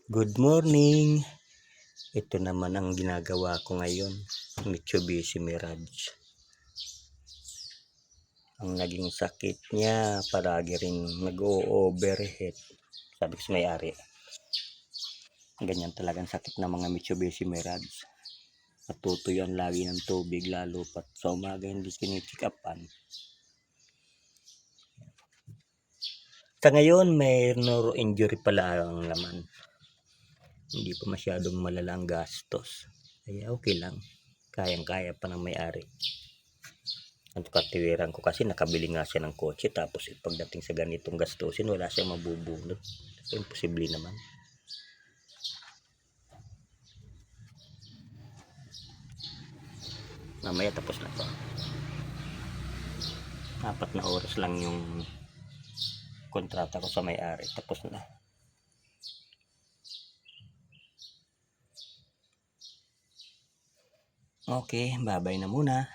Good morning! Ito naman ang ginagawa ko ngayon, Mitsubishi Mirage. Ang naging sakit niya, palagi rin nag-o-overheat. Sabi ko sa may-ari, ganyan talagang sakit ng mga Mitsubishi Mirage. Natutuyuan lagi ng tubig, lalo pat sa umaga hindi kinichikapan. Sa ngayon, may neuro injury pala ang laman. Hindi pa masyadong malalang gastos. Kaya okay lang. Kayang-kaya pa ng may-ari. Ang katiwiran ko kasi nakabili nga siya ng kotse, tapos pagdating sa ganitong gastusin, wala siyang mabubunot. Imposible naman. Mamaya tapos na to. 4 na oras lang yung kontrata ko sa may-ari. Tapos na. Okay, bye-bye na muna.